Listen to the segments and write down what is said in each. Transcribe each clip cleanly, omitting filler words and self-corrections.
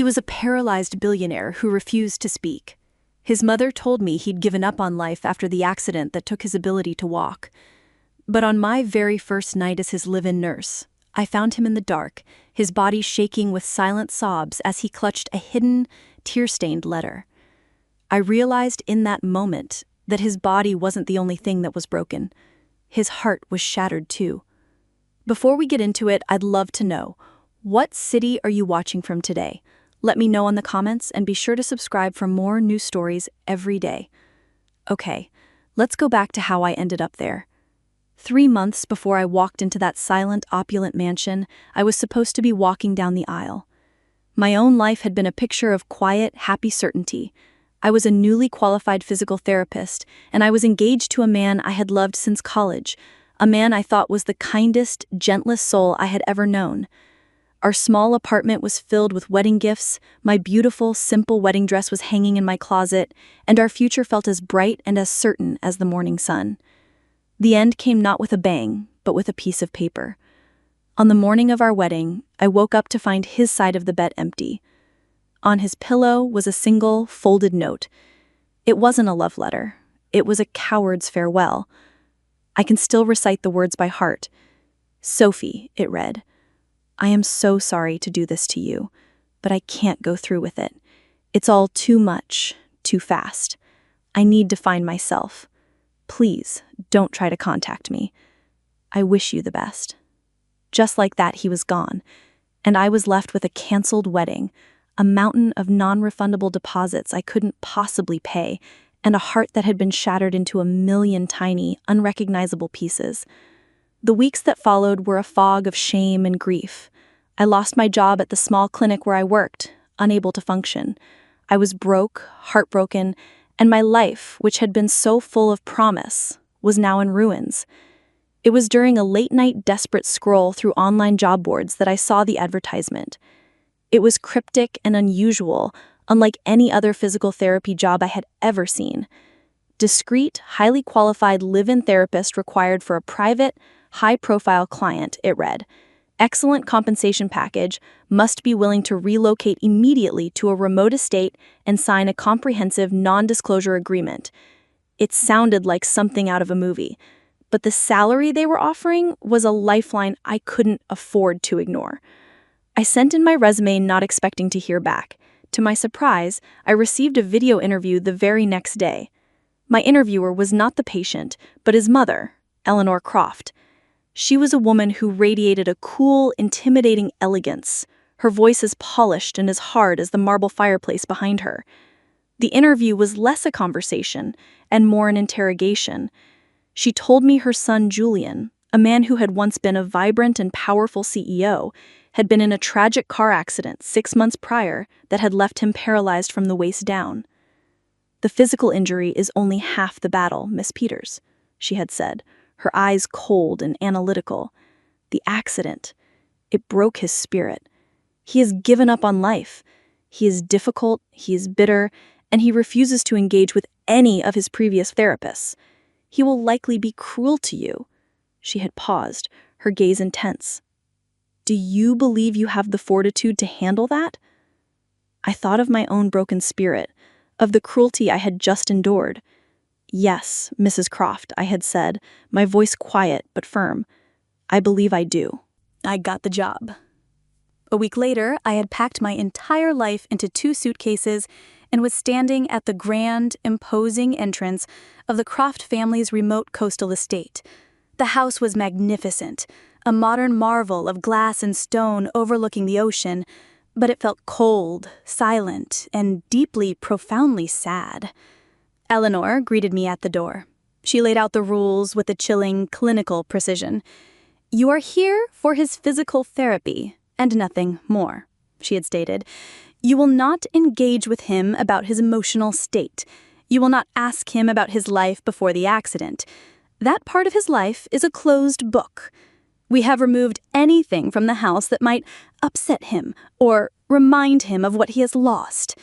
He was a paralyzed billionaire who refused to speak. His mother told me he'd given up on life after the accident that took his ability to walk. But on my very first night as his live-in nurse, I found him in the dark, his body shaking with silent sobs as he clutched a hidden, tear-stained letter. I realized in that moment that his body wasn't the only thing that was broken. His heart was shattered too. Before we get into it, I'd love to know, what city are you watching from today? Let me know in the comments and be sure to subscribe for more news stories every day. Okay, let's go back to how I ended up there. 3 months before I walked into that silent, opulent mansion, I was supposed to be walking down the aisle. My own life had been a picture of quiet, happy certainty. I was a newly qualified physical therapist, and I was engaged to a man I had loved since college, a man I thought was the kindest, gentlest soul I had ever known. Our small apartment was filled with wedding gifts, my beautiful, simple wedding dress was hanging in my closet, and our future felt as bright and as certain as the morning sun. The end came not with a bang, but with a piece of paper. On the morning of our wedding, I woke up to find his side of the bed empty. On his pillow was a single, folded note. It wasn't a love letter. It was a coward's farewell. I can still recite the words by heart. "Sophie," it read, "I am so sorry to do this to you, but I can't go through with it. It's all too much, too fast. I need to find myself. Please, don't try to contact me. I wish you the best." Just like that, he was gone, and I was left with a canceled wedding, a mountain of non-refundable deposits I couldn't possibly pay, and a heart that had been shattered into a million tiny, unrecognizable pieces. The weeks that followed were a fog of shame and grief. I lost my job at the small clinic where I worked, unable to function. I was broke, heartbroken, and my life, which had been so full of promise, was now in ruins. It was during a late-night desperate scroll through online job boards that I saw the advertisement. It was cryptic and unusual, unlike any other physical therapy job I had ever seen. Discreet, highly qualified live-in therapist required for a private, high-profile client, it read. Excellent compensation package, must be willing to relocate immediately to a remote estate and sign a comprehensive non-disclosure agreement. It sounded like something out of a movie, but the salary they were offering was a lifeline I couldn't afford to ignore. I sent in my resume not expecting to hear back. To my surprise, I received a video interview the very next day. My interviewer was not the patient, but his mother, Eleanor Croft. She was a woman who radiated a cool, intimidating elegance, her voice as polished and as hard as the marble fireplace behind her. The interview was less a conversation and more an interrogation. She told me her son Julian, a man who had once been a vibrant and powerful CEO, had been in a tragic car accident 6 months prior that had left him paralyzed from the waist down. "The physical injury is only half the battle, Miss Peters," she had said, her eyes cold and analytical. "The accident, it broke his spirit. He has given up on life. He is difficult, he is bitter, and he refuses to engage with any of his previous therapists. He will likely be cruel to you." She had paused, her gaze intense. "Do you believe you have the fortitude to handle that?" I thought of my own broken spirit, of the cruelty I had just endured. "Yes, Mrs. Croft," I had said, my voice quiet but firm. "I believe I do." I got the job. A week later, I had packed my entire life into 2 suitcases and was standing at the grand, imposing entrance of the Croft family's remote coastal estate. The house was magnificent, a modern marvel of glass and stone overlooking the ocean, but it felt cold, silent, and deeply, profoundly sad. Eleanor greeted me at the door. She laid out the rules with a chilling, clinical precision. "You are here for his physical therapy, and nothing more," she had stated. "You will not engage with him about his emotional state. You will not ask him about his life before the accident. That part of his life is a closed book. We have removed anything from the house that might upset him or remind him of what he has lost.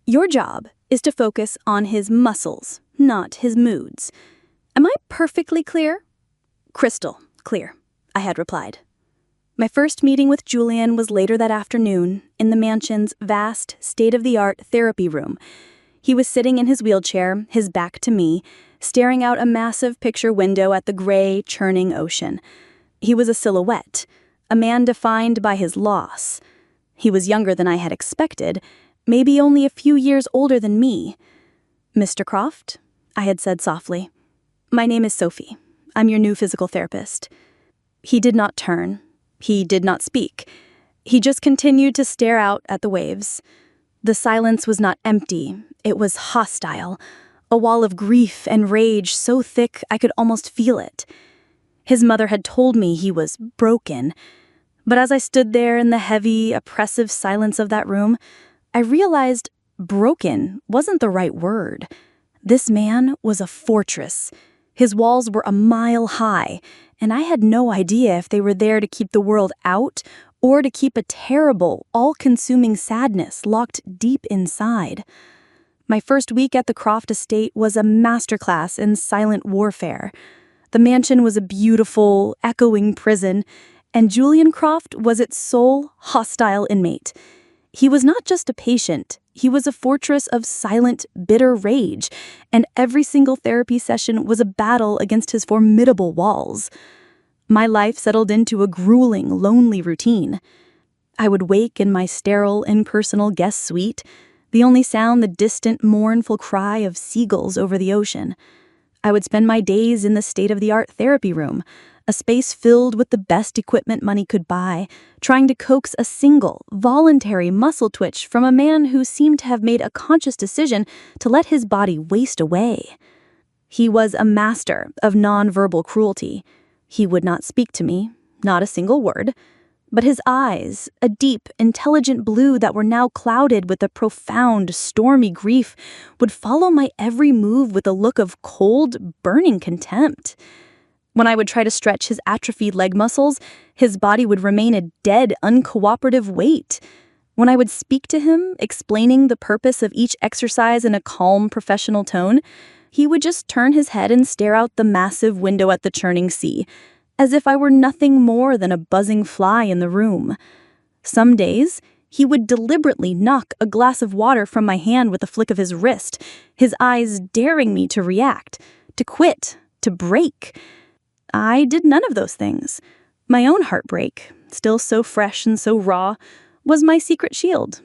Your job is to focus on his muscles, not his moods. Am I perfectly clear?" "Crystal clear," I had replied. My first meeting with Julian was later that afternoon in the mansion's vast, state-of-the-art therapy room. He was sitting in his wheelchair, his back to me, staring out a massive picture window at the gray, churning ocean. He was a silhouette, a man defined by his loss. He was younger than I had expected, maybe only a few years older than me. "Mr. Croft?" I had said softly. "My name is Sophie. I'm your new physical therapist." He did not turn. He did not speak. He just continued to stare out at the waves. The silence was not empty. It was hostile. A wall of grief and rage so thick I could almost feel it. His mother had told me he was broken. But as I stood there in the heavy, oppressive silence of that room, I realized broken wasn't the right word. This man was a fortress. His walls were a mile high, and I had no idea if they were there to keep the world out or to keep a terrible, all-consuming sadness locked deep inside. My first week at the Croft estate was a masterclass in silent warfare. The mansion was a beautiful, echoing prison, and Julian Croft was its sole, hostile inmate. He was not just a patient, he was a fortress of silent, bitter rage, and every single therapy session was a battle against his formidable walls. My life settled into a grueling, lonely routine. I would wake in my sterile, impersonal guest suite, the only sound the distant, mournful cry of seagulls over the ocean. I would spend my days in the state-of-the-art therapy room, a space filled with the best equipment money could buy, trying to coax a single, voluntary muscle twitch from a man who seemed to have made a conscious decision to let his body waste away. He was a master of nonverbal cruelty. He would not speak to me, not a single word, but his eyes, a deep, intelligent blue that were now clouded with a profound, stormy grief, would follow my every move with a look of cold, burning contempt. When I would try to stretch his atrophied leg muscles, his body would remain a dead, uncooperative weight. When I would speak to him, explaining the purpose of each exercise in a calm, professional tone, he would just turn his head and stare out the massive window at the churning sea, as if I were nothing more than a buzzing fly in the room. Some days, he would deliberately knock a glass of water from my hand with a flick of his wrist, his eyes daring me to react, to quit, to break. I did none of those things. My own heartbreak, still so fresh and so raw, was my secret shield.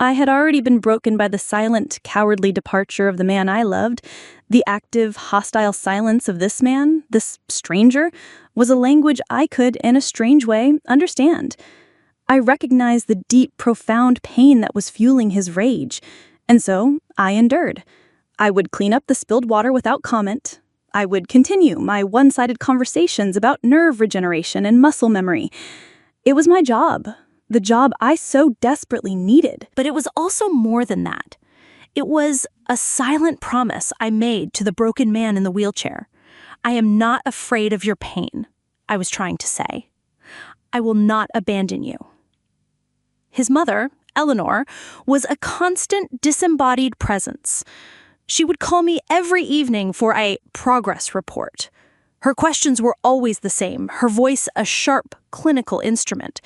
I had already been broken by the silent, cowardly departure of the man I loved. The active, hostile silence of this man, this stranger, was a language I could, in a strange way, understand. I recognized the deep, profound pain that was fueling his rage, and so I endured. I would clean up the spilled water without comment. I would continue my one-sided conversations about nerve regeneration and muscle memory. It was my job, the job I so desperately needed. But it was also more than that. It was a silent promise I made to the broken man in the wheelchair. "I am not afraid of your pain," I was trying to say. "I will not abandon you." His mother, Eleanor, was a constant disembodied presence. She would call me every evening for a progress report. Her questions were always the same, her voice a sharp, clinical instrument.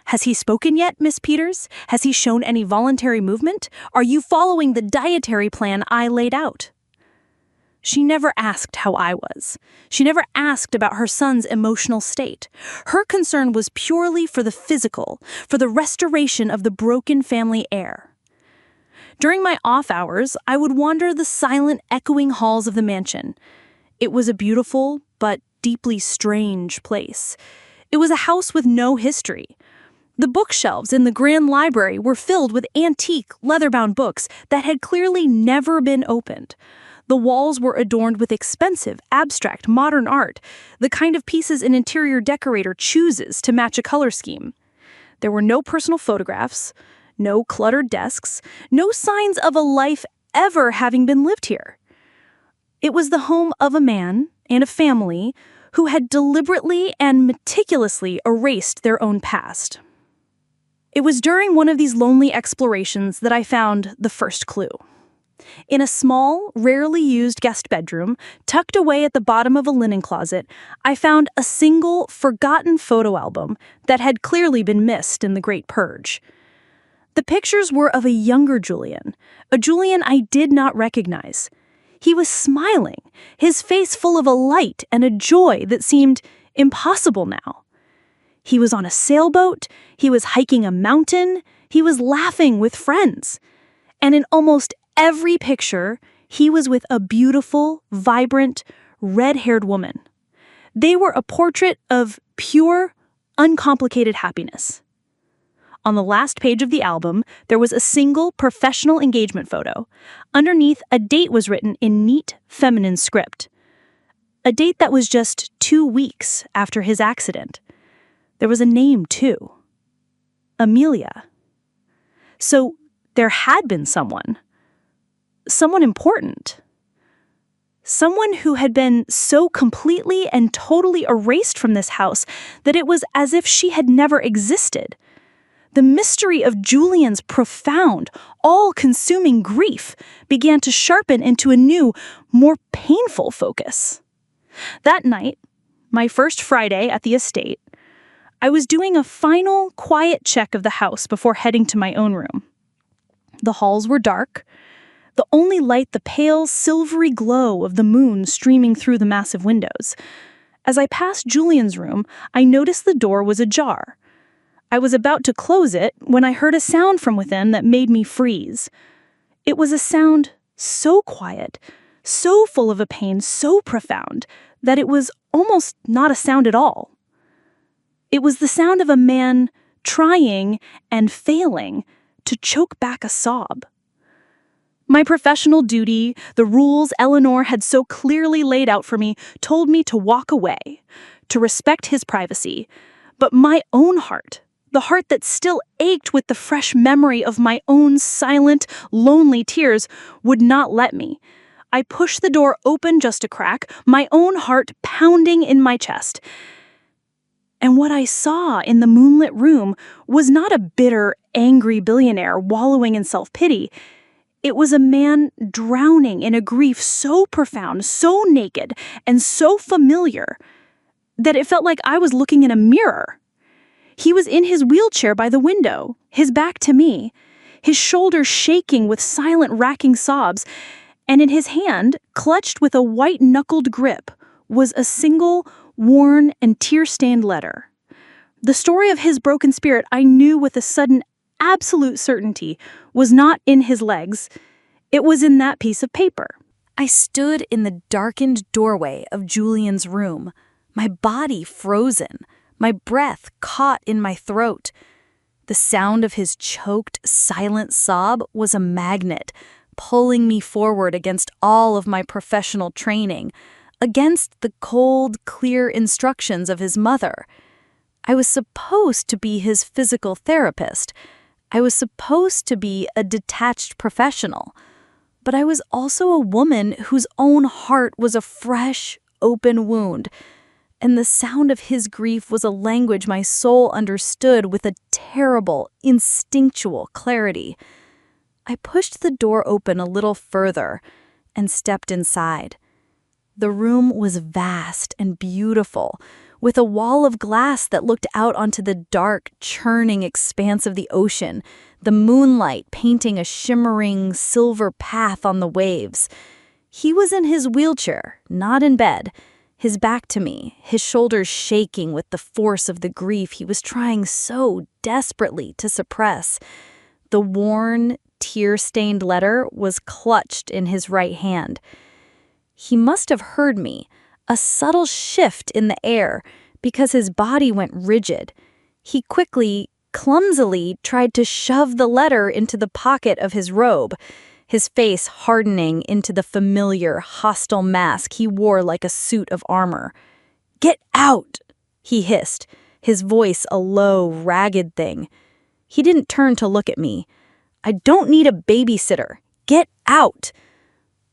"Has he spoken yet, Miss Peters? Has he shown any voluntary movement? Are you following the dietary plan I laid out?" She never asked how I was. She never asked about her son's emotional state. Her concern was purely for the physical, for the restoration of the broken family heir. During my off hours, I would wander the silent, echoing halls of the mansion. It was a beautiful, but deeply strange place. It was a house with no history. The bookshelves in the grand library were filled with antique, leather-bound books that had clearly never been opened. The walls were adorned with expensive, abstract, modern art, the kind of pieces an interior decorator chooses to match a color scheme. There were no personal photographs, no cluttered desks, no signs of a life ever having been lived here. It was the home of a man and a family who had deliberately and meticulously erased their own past. It was during one of these lonely explorations that I found the first clue. In a small, rarely used guest bedroom, tucked away at the bottom of a linen closet, I found a single, forgotten photo album that had clearly been missed in the Great Purge. The pictures were of a younger Julian, a Julian I did not recognize. He was smiling, his face full of a light and a joy that seemed impossible now. He was on a sailboat, he was hiking a mountain, he was laughing with friends. And in almost every picture, he was with a beautiful, vibrant, red-haired woman. They were a portrait of pure, uncomplicated happiness. On the last page of the album, there was a single professional engagement photo. Underneath, a date was written in neat, feminine script. A date that was just 2 weeks after his accident. There was a name, too. Amelia. So there had been someone important. Someone who had been so completely and totally erased from this house that it was as if she had never existed. The mystery of Julian's profound, all-consuming grief began to sharpen into a new, more painful focus. That night, my first Friday at the estate, I was doing a final, quiet check of the house before heading to my own room. The halls were dark, the only light the pale, silvery glow of the moon streaming through the massive windows. As I passed Julian's room, I noticed the door was ajar. I was about to close it when I heard a sound from within that made me freeze. It was a sound so quiet, so full of a pain so profound, that it was almost not a sound at all. It was the sound of a man trying and failing to choke back a sob. My professional duty, the rules Eleanor had so clearly laid out for me, told me to walk away, to respect his privacy. But my own heart, the heart that still ached with the fresh memory of my own silent, lonely tears, would not let me. I pushed the door open just a crack, my own heart pounding in my chest. And what I saw in the moonlit room was not a bitter, angry billionaire wallowing in self-pity. It was a man drowning in a grief so profound, so naked, and so familiar that it felt like I was looking in a mirror. He was in his wheelchair by the window, his back to me, his shoulders shaking with silent, racking sobs, and in his hand, clutched with a white-knuckled grip, was a single, worn and tear-stained letter. The story of his broken spirit, I knew with a sudden, absolute certainty, was not in his legs. It was in that piece of paper. I stood in the darkened doorway of Julian's room, my body frozen, my breath caught in my throat. The sound of his choked, silent sob was a magnet, pulling me forward against all of my professional training, against the cold, clear instructions of his mother. I was supposed to be his physical therapist. I was supposed to be a detached professional. But I was also a woman whose own heart was a fresh, open wound, and the sound of his grief was a language my soul understood with a terrible, instinctual clarity. I pushed the door open a little further and stepped inside. The room was vast and beautiful, with a wall of glass that looked out onto the dark, churning expanse of the ocean, the moonlight painting a shimmering, silver path on the waves. He was in his wheelchair, not in bed, his back to me, his shoulders shaking with the force of the grief he was trying so desperately to suppress. The worn, tear-stained letter was clutched in his right hand. He must have heard me, a subtle shift in the air, because his body went rigid. He quickly, clumsily tried to shove the letter into the pocket of his robe, his face hardening into the familiar, hostile mask he wore like a suit of armor. "Get out!" he hissed, his voice a low, ragged thing. He didn't turn to look at me. "I don't need a babysitter. Get out!"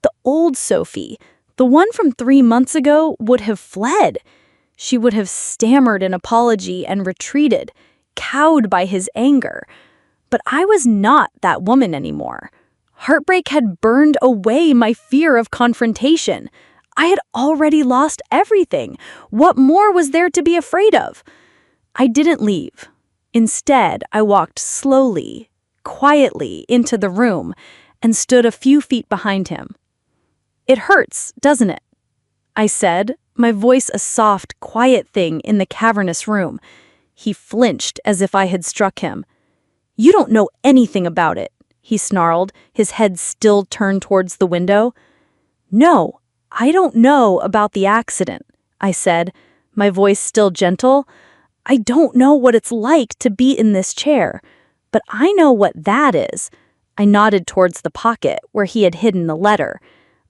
The old Sophie, the one from 3 months ago, would have fled. She would have stammered an apology and retreated, cowed by his anger. But I was not that woman anymore. Heartbreak had burned away my fear of confrontation. I had already lost everything. What more was there to be afraid of? I didn't leave. Instead, I walked slowly, quietly into the room and stood a few feet behind him. "It hurts, doesn't it?" I said, my voice a soft, quiet thing in the cavernous room. He flinched as if I had struck him. "You don't know anything about it," he snarled, his head still turned towards the window. "No, I don't know about the accident," I said, my voice still gentle. "I don't know what it's like to be in this chair, but I know what that is." I nodded towards the pocket where he had hidden the letter.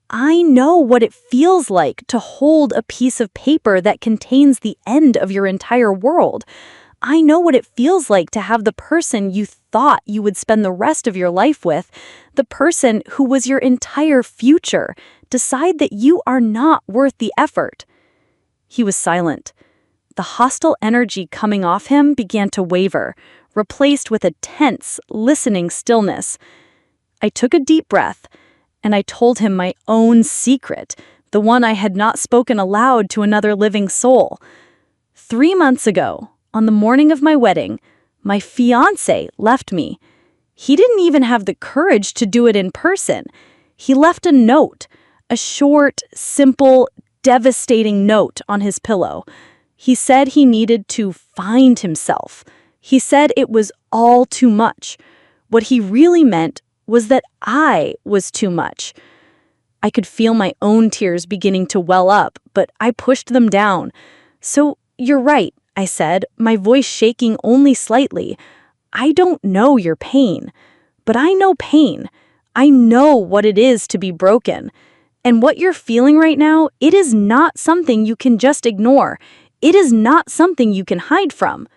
"I know what it feels like to hold a piece of paper that contains the end of your entire world. I know what it feels like to have the person you thought you would spend the rest of your life with, the person who was your entire future, decide that you are not worth the effort." He was silent. The hostile energy coming off him began to waver, replaced with a tense, listening stillness. I took a deep breath, and I told him my own secret, the one I had not spoken aloud to another living soul. 3 months ago, on the morning of my wedding, my fiancé left me. He didn't even have the courage to do it in person. He left a note, a short, simple, devastating note on his pillow. He said he needed to find himself. He said it was all too much. What he really meant was that I was too much. I could feel my own tears beginning to well up, but I pushed them down. "So, you're right," I said, my voice shaking only slightly. "I don't know your pain, but I know pain. I know what it is to be broken. And what you're feeling right now, it is not something you can just ignore. It is not something you can hide from."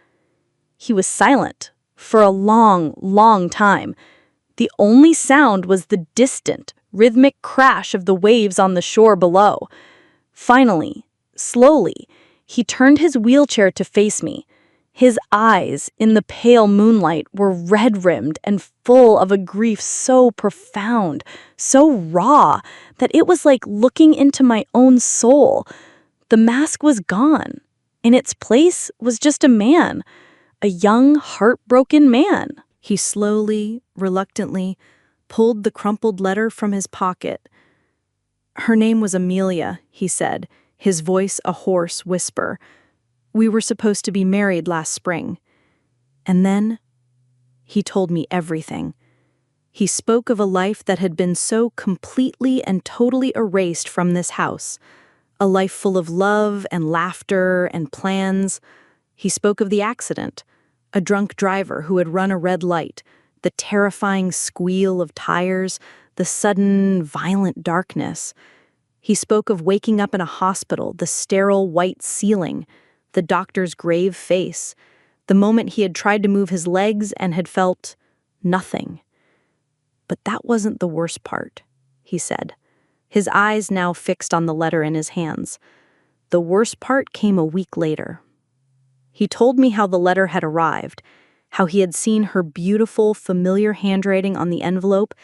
He was silent for a long, long time. The only sound was the distant, rhythmic crash of the waves on the shore below. Finally, slowly, he turned his wheelchair to face me. His eyes, in the pale moonlight, were red-rimmed and full of a grief so profound, so raw, that it was like looking into my own soul. The mask was gone. In its place was just a man, a young, heartbroken man. He slowly, reluctantly, pulled the crumpled letter from his pocket. "Her name was Amelia," he said, his voice a hoarse whisper. "We were supposed to be married last spring." And then he told me everything. He spoke of a life that had been so completely and totally erased from this house, a life full of love and laughter and plans. He spoke of the accident, a drunk driver who had run a red light, the terrifying squeal of tires, the sudden, violent darkness. He spoke of waking up in a hospital, the sterile white ceiling, the doctor's grave face, the moment he had tried to move his legs and had felt nothing. "But that wasn't the worst part," he said, his eyes now fixed on the letter in his hands. "The worst part came a week later." He told me how the letter had arrived, how he had seen her beautiful, familiar handwriting on the envelope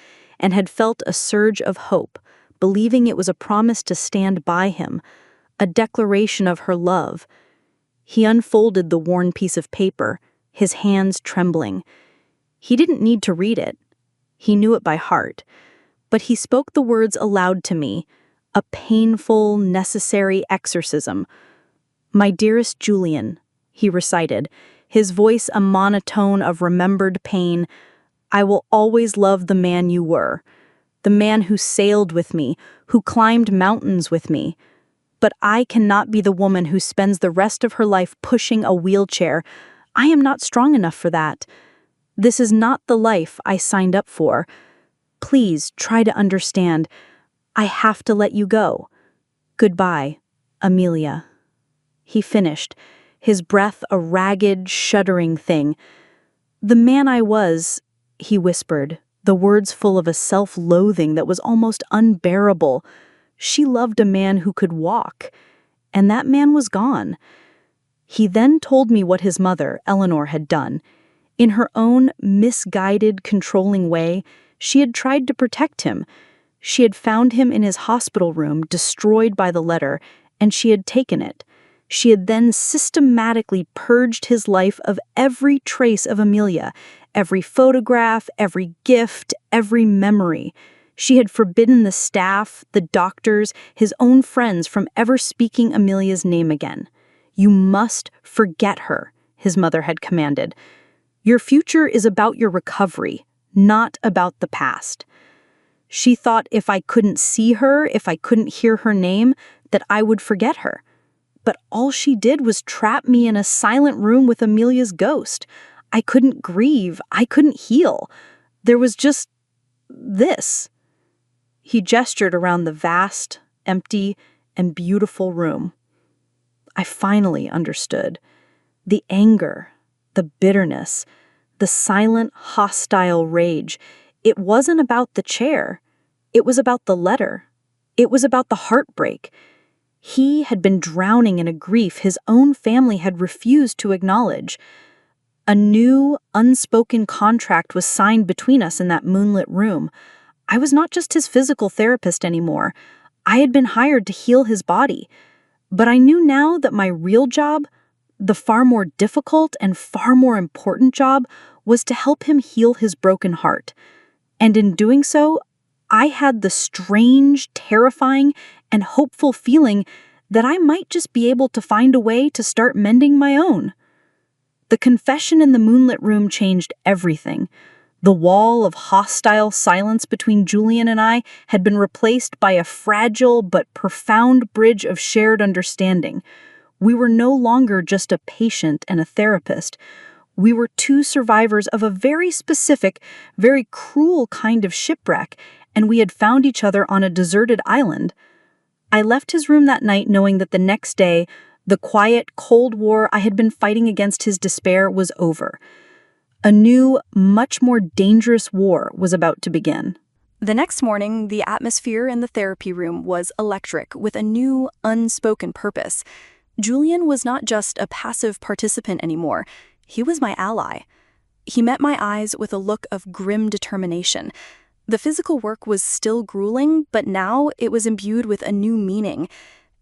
and had felt a surge of hope, believing it was a promise to stand by him, a declaration of her love. He unfolded the worn piece of paper, his hands trembling. He didn't need to read it. He knew it by heart. But he spoke the words aloud to me, a painful, necessary exorcism. "My dearest Julian," he recited, his voice a monotone of remembered pain, "I will always love the man you were, the man who sailed with me, who climbed mountains with me. But I cannot be the woman who spends the rest of her life pushing a wheelchair. I am not strong enough for that. This is not the life I signed up for. Please try to understand. I have to let you go. Goodbye, Amelia." He finished, his breath a ragged, shuddering thing. "The man I was," he whispered, the words full of a self-loathing that was almost unbearable. "She loved a man who could walk, and that man was gone." He then told me what his mother, Eleanor, had done. In her own misguided, controlling way, She had tried to protect him. She had found him in his hospital room, destroyed by the letter, and she had taken it. She had then systematically purged his life of every trace of Amelia, every photograph, every gift, every memory. She had forbidden the staff, the doctors, his own friends from ever speaking Amelia's name again. "You must forget her," his mother had commanded. "Your future is about your recovery, not about the past." She thought if I couldn't see her, if I couldn't hear her name, that I would forget her. But all she did was trap me in a silent room with Amelia's ghost. I couldn't grieve. I couldn't heal. There was just this. He gestured around the vast, empty, and beautiful room. I finally understood. The anger, the bitterness, the silent, hostile rage. It wasn't about the chair. It was about the letter. It was about the heartbreak. He had been drowning in a grief his own family had refused to acknowledge. A new, unspoken contract was signed between us in that moonlit room. I was not just his physical therapist anymore. I had been hired to heal his body. But I knew now that my real job, the far more difficult and far more important job, was to help him heal his broken heart. And in doing so, I had the strange, terrifying, and hopeful feeling that I might just be able to find a way to start mending my own. The confession in the moonlit room changed everything. The wall of hostile silence between Julian and I had been replaced by a fragile but profound bridge of shared understanding. We were no longer just a patient and a therapist. We were two survivors of a very specific, very cruel kind of shipwreck, and we had found each other on a deserted island. I left his room that night knowing that the next day, the quiet, cold war I had been fighting against his despair was over. A new, much more dangerous war was about to begin. The next morning, the atmosphere in the therapy room was electric with a new, unspoken purpose. Julian was not just a passive participant anymore. He was my ally. He met my eyes with a look of grim determination. The physical work was still grueling, but now it was imbued with a new meaning.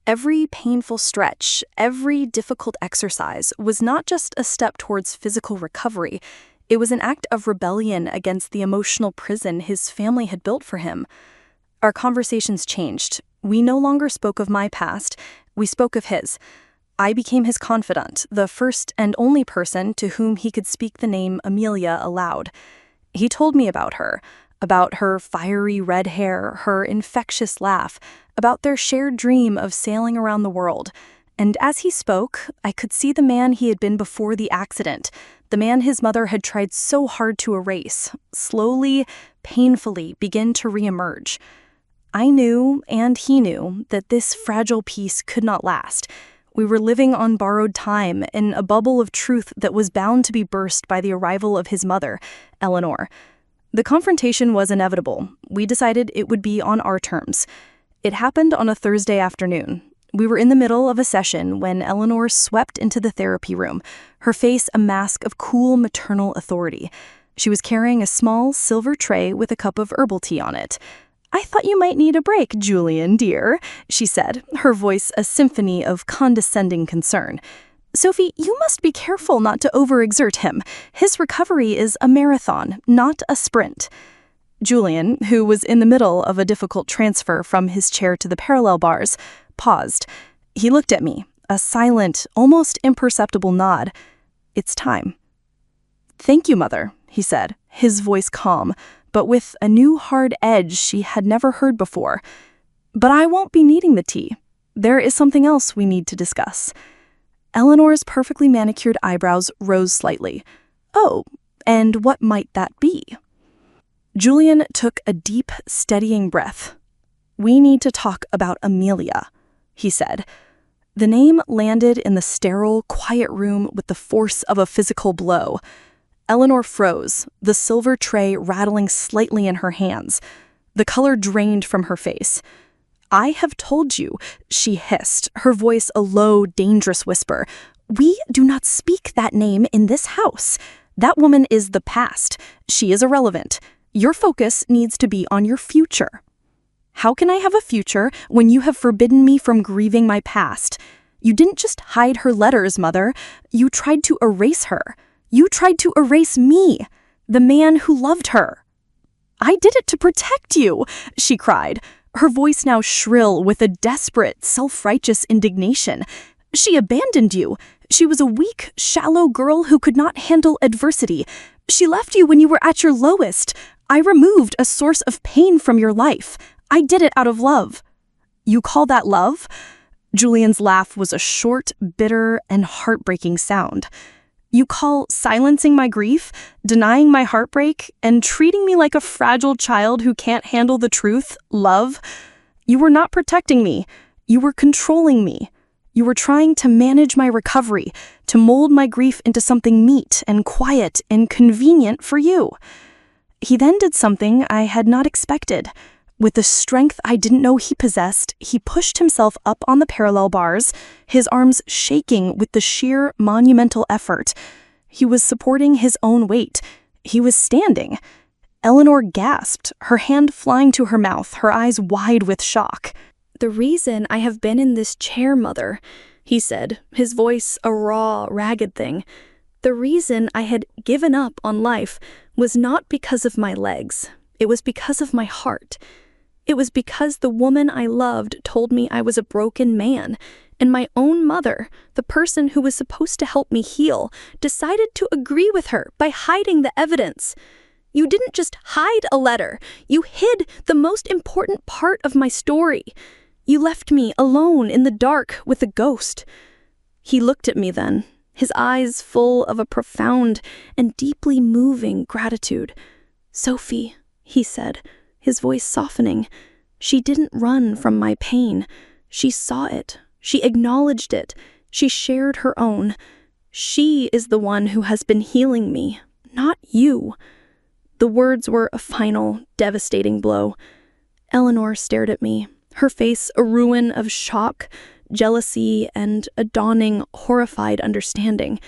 Every painful stretch, every difficult exercise was not just a step towards physical recovery. It was an act of rebellion against the emotional prison his family had built for him. Our conversations changed. We no longer spoke of my past, we spoke of his. I became his confidant, the first and only person to whom he could speak the name Amelia aloud. He told me about her fiery red hair, her infectious laugh, about their shared dream of sailing around the world. And as he spoke, I could see the man he had been before the accident, the man his mother had tried so hard to erase, slowly, painfully begin to reemerge. I knew, and he knew, that this fragile piece could not last. We were living on borrowed time in a bubble of truth that was bound to be burst by the arrival of his mother, Eleanor. The confrontation was inevitable. We decided it would be on our terms. It happened on a Thursday afternoon. We were in the middle of a session when Eleanor swept into the therapy room, her face a mask of cool maternal authority. She was carrying a small silver tray with a cup of herbal tea on it. "I thought you might need a break, Julian, dear," she said, her voice a symphony of condescending concern. "Sophie, you must be careful not to overexert him. His recovery is a marathon, not a sprint." Julian, who was in the middle of a difficult transfer from his chair to the parallel bars, paused. He looked at me, a silent, almost imperceptible nod. "It's time." "Thank you, Mother," he said, his voice calm, but with a new hard edge she had never heard before. "But I won't be needing the tea. There is something else we need to discuss." Eleanor's perfectly manicured eyebrows rose slightly. "Oh, and what might that be?" Julian took a deep, steadying breath. "We need to talk about Amelia," he said. The name landed in the sterile, quiet room with the force of a physical blow. Eleanor froze, the silver tray rattling slightly in her hands. The color drained from her face. "I have told you," she hissed, her voice a low, dangerous whisper. "We do not speak that name in this house. That woman is the past. She is irrelevant. Your focus needs to be on your future. How can I have a future when you have forbidden me from grieving my past? You didn't just hide her letters, Mother. You tried to erase her. You tried to erase me, the man who loved her. I did it to protect you, she cried, her voice now shrill with a desperate, self-righteous indignation. She abandoned you. She was a weak, shallow girl who could not handle adversity. She left you when you were at your lowest. I removed a source of pain from your life. I did it out of love. You call that love? Julian's laugh was a short, bitter, and heartbreaking sound. You call silencing my grief, denying my heartbreak, and treating me like a fragile child who can't handle the truth, love? You were not protecting me. You were controlling me. You were trying to manage my recovery, to mold my grief into something neat and quiet and convenient for you. He then did something I had not expected. With the strength I didn't know he possessed, he pushed himself up on the parallel bars, his arms shaking with the sheer monumental effort. He was supporting his own weight. He was standing. Eleanor gasped, her hand flying to her mouth, her eyes wide with shock. "The reason I have been in this chair, Mother," he said, his voice a raw, ragged thing. "The reason I had given up on life was not because of my legs. It was because of my heart. It was because the woman I loved told me I was a broken man, and my own mother, the person who was supposed to help me heal, decided to agree with her by hiding the evidence. You didn't just hide a letter. You hid the most important part of my story. You left me alone in the dark with a ghost." He looked at me then, his eyes full of a profound and deeply moving gratitude. "Sophie," he said, his voice softening, "she didn't run from my pain. She saw it. She acknowledged it. She shared her own. She is the one who has been healing me, not you." The words were a final, devastating blow. Eleanor stared at me, her face a ruin of shock, jealousy, and a dawning, horrified understanding.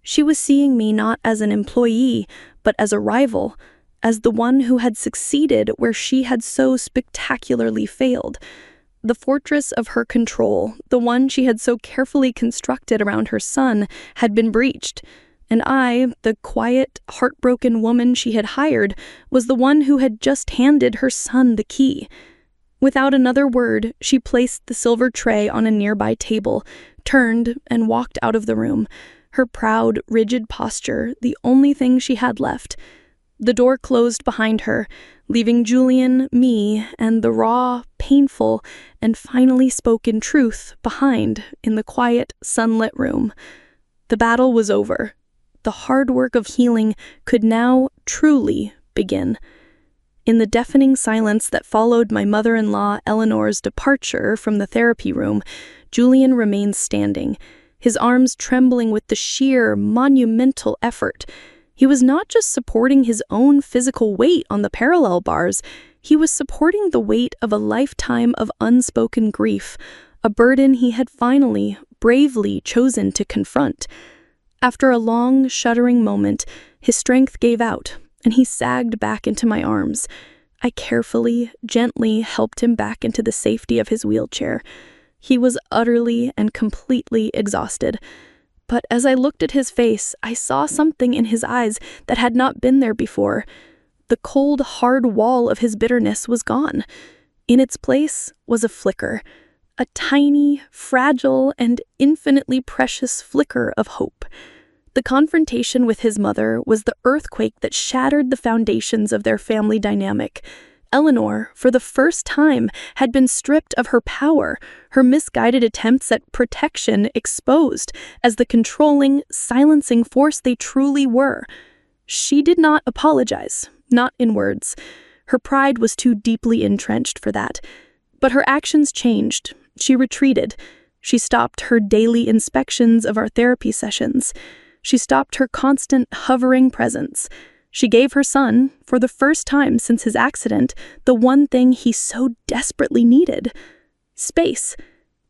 She was seeing me not as an employee, but as a rival, as the one who had succeeded where she had so spectacularly failed. The fortress of her control, the one she had so carefully constructed around her son, had been breached, and I, the quiet, heartbroken woman she had hired, was the one who had just handed her son the key. Without another word, she placed the silver tray on a nearby table, turned, and walked out of the room, her proud, rigid posture the only thing she had left. The door closed behind her, leaving Julian, me, and the raw, painful, and finally spoken truth behind in the quiet, sunlit room. The battle was over. The hard work of healing could now truly begin. In the deafening silence that followed my mother-in-law Eleanor's departure from the therapy room, Julian remained standing, his arms trembling with the sheer, monumental effort. He was not just supporting his own physical weight on the parallel bars, he was supporting the weight of a lifetime of unspoken grief, a burden he had finally, bravely chosen to confront. After a long, shuddering moment, his strength gave out, and he sagged back into my arms. I carefully, gently helped him back into the safety of his wheelchair. He was utterly and completely exhausted. But as I looked at his face, I saw something in his eyes that had not been there before. The cold, hard wall of his bitterness was gone. In its place was a flicker, a tiny, fragile, and infinitely precious flicker of hope. The confrontation with his mother was the earthquake that shattered the foundations of their family dynamic. Eleanor, for the first time, had been stripped of her power, her misguided attempts at protection exposed as the controlling, silencing force they truly were. She did not apologize, not in words. Her pride was too deeply entrenched for that. But her actions changed. She retreated. She stopped her daily inspections of our therapy sessions. She stopped her constant, hovering presence. She gave her son, for the first time since his accident, the one thing he so desperately needed: space.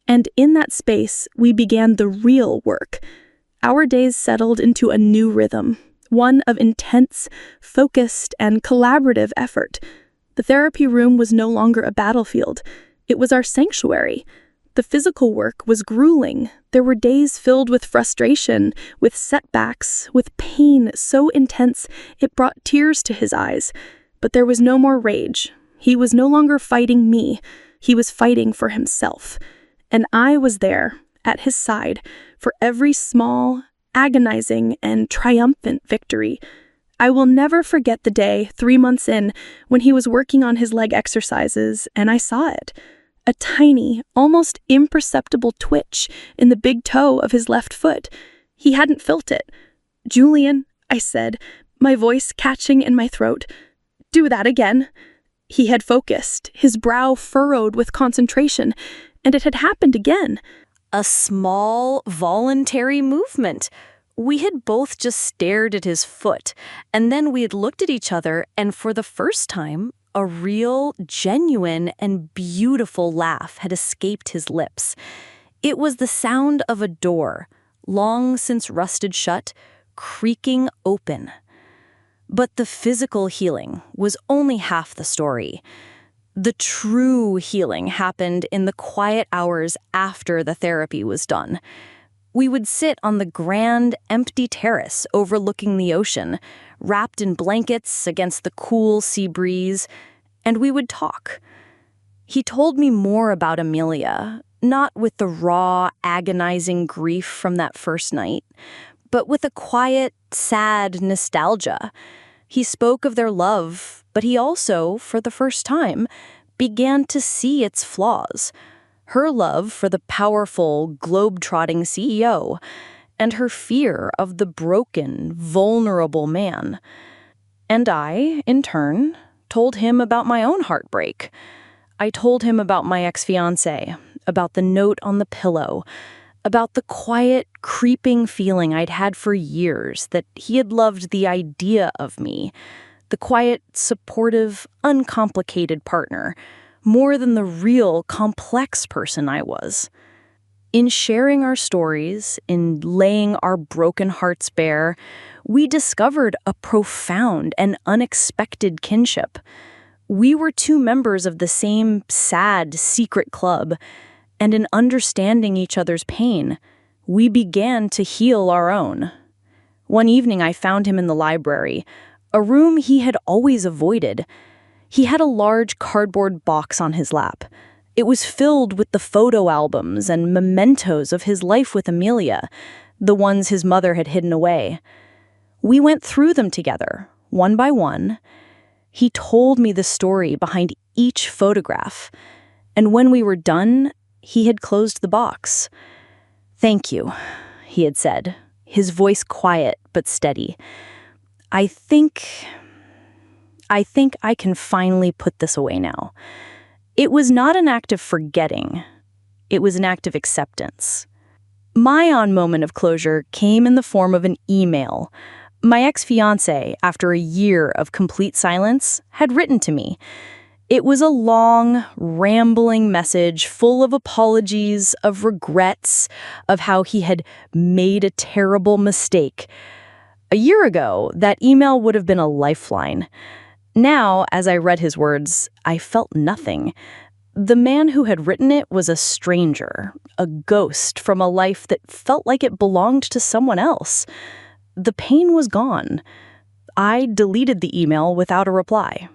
And in that space, we began the real work. Our days settled into a new rhythm. one of intense, focused, and collaborative effort. The therapy room was no longer a battlefield. It was our sanctuary. The physical work was grueling. There were days filled with frustration, with setbacks, with pain so intense it brought tears to his eyes. But there was no more rage. He was no longer fighting me. He was fighting for himself. And I was there, at his side, for every small, agonizing, and triumphant victory. I will never forget the day, 3 months in, when he was working on his leg exercises, and I saw it. A tiny, almost imperceptible twitch in the big toe of his left foot. He hadn't felt it. "Julian," I said, my voice catching in my throat. "Do that again." He had focused, his brow furrowed with concentration, and it had happened again. A small, voluntary movement. We had both just stared at his foot, and then we had looked at each other, and for the first time, a real, genuine, and beautiful laugh had escaped his lips. It was the sound of a door, long since rusted shut, creaking open. But the physical healing was only half the story. The true healing happened in the quiet hours after the therapy was done. We would sit on the grand, empty terrace overlooking the ocean, wrapped in blankets against the cool sea breeze, and we would talk. He told me more about Amelia, not with the raw, agonizing grief from that first night, but with a quiet, sad nostalgia. He spoke of their love, but he also, for the first time, began to see its flaws. Her love for the powerful, globe-trotting CEO, and her fear of the broken, vulnerable man. And I, in turn, told him about my own heartbreak. I told him about my ex-fiancé, about the note on the pillow, about the quiet, creeping feeling I'd had for years that he had loved the idea of me, the quiet, supportive, uncomplicated partner, more than the real, complex person I was. In sharing our stories, in laying our broken hearts bare, we discovered a profound and unexpected kinship. We were two members of the same sad, secret club, and in understanding each other's pain, we began to heal our own. One evening I found him in the library, a room he had always avoided. He had a large cardboard box on his lap. It was filled with the photo albums and mementos of his life with Amelia, the ones his mother had hidden away. We went through them together, one by one. He told me the story behind each photograph, and when we were done, he had closed the box. "Thank you," he had said, his voice quiet but steady. I think I can finally put this away now." It was not an act of forgetting. It was an act of acceptance. My own moment of closure came in the form of an email. My ex-fiancé, after a year of complete silence, had written to me. It was a long, rambling message full of apologies, of regrets, of how he had made a terrible mistake. A year ago, that email would have been a lifeline. Now, as I read his words, I felt nothing. The man who had written it was a stranger, a ghost from a life that felt like it belonged to someone else. The pain was gone. I deleted the email without a reply.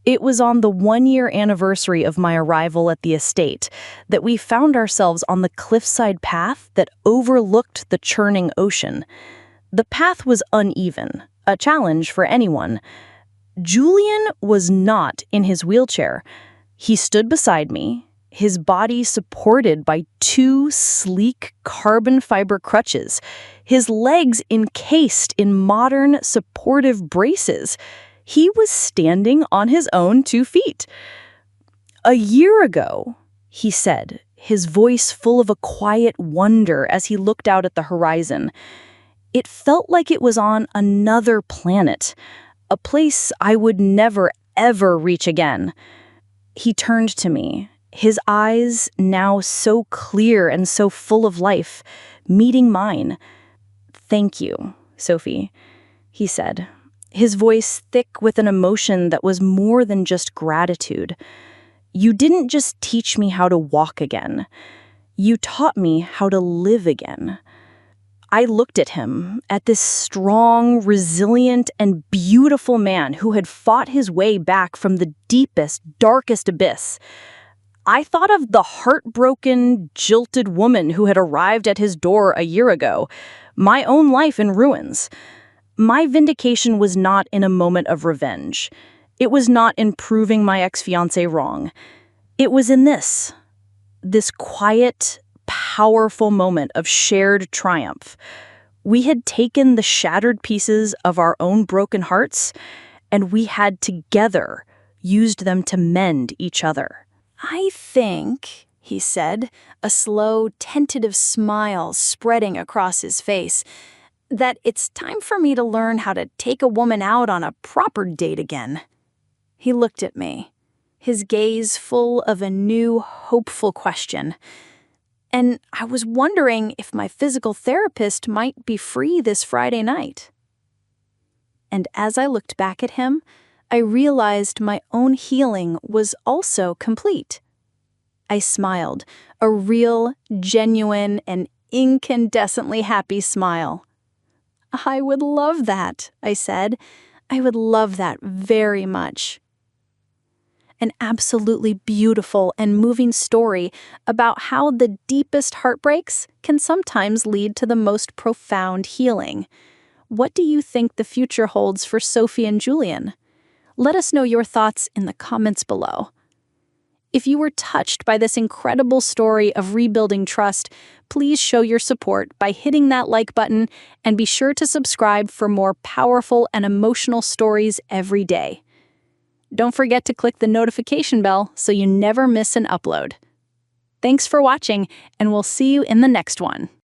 It was on the 1-year anniversary of my arrival at the estate that we found ourselves on the cliffside path that overlooked the churning ocean. The path was uneven, a challenge for anyone. Julian was not in his wheelchair. He stood beside me, his body supported by 2 sleek carbon fiber crutches, his legs encased in modern supportive braces. He was standing on his own 2 feet. "A year ago," he said, his voice full of a quiet wonder as he looked out at the horizon, "it felt like it was on another planet, a place I would never, ever reach again." He turned to me, his eyes now so clear and so full of life, meeting mine. "Thank you, Sophie. he said, his voice thick with an emotion that was more than just gratitude. "You didn't just teach me how to walk again. You taught me how to live again." I looked at him, at this strong, resilient, and beautiful man who had fought his way back from the deepest, darkest abyss. I thought of the heartbroken, jilted woman who had arrived at his door a year ago, my own life in ruins. My vindication was not in a moment of revenge. It was not in proving my ex-fiancé wrong. It was in this quiet, powerful moment of shared triumph. We had taken the shattered pieces of our own broken hearts, and we had together used them to mend each other. "I think," he said, a slow, tentative smile spreading across his face, "that it's time for me to learn how to take a woman out on a proper date again." He looked at me, his gaze full of a new, hopeful question. And I was wondering if my physical therapist might be free this Friday night. And as I looked back at him, I realized my own healing was also complete. I smiled, a real, genuine, and incandescently happy smile. "I would love that," I said. "I would love that very much." An absolutely beautiful and moving story about how the deepest heartbreaks can sometimes lead to the most profound healing. What do you think the future holds for Sophie and Julian? Let us know your thoughts in the comments below. If you were touched by this incredible story of rebuilding trust, please show your support by hitting that like button and be sure to subscribe for more powerful and emotional stories every day. Don't forget to click the notification bell so you never miss an upload. Thanks for watching, and we'll see you in the next one.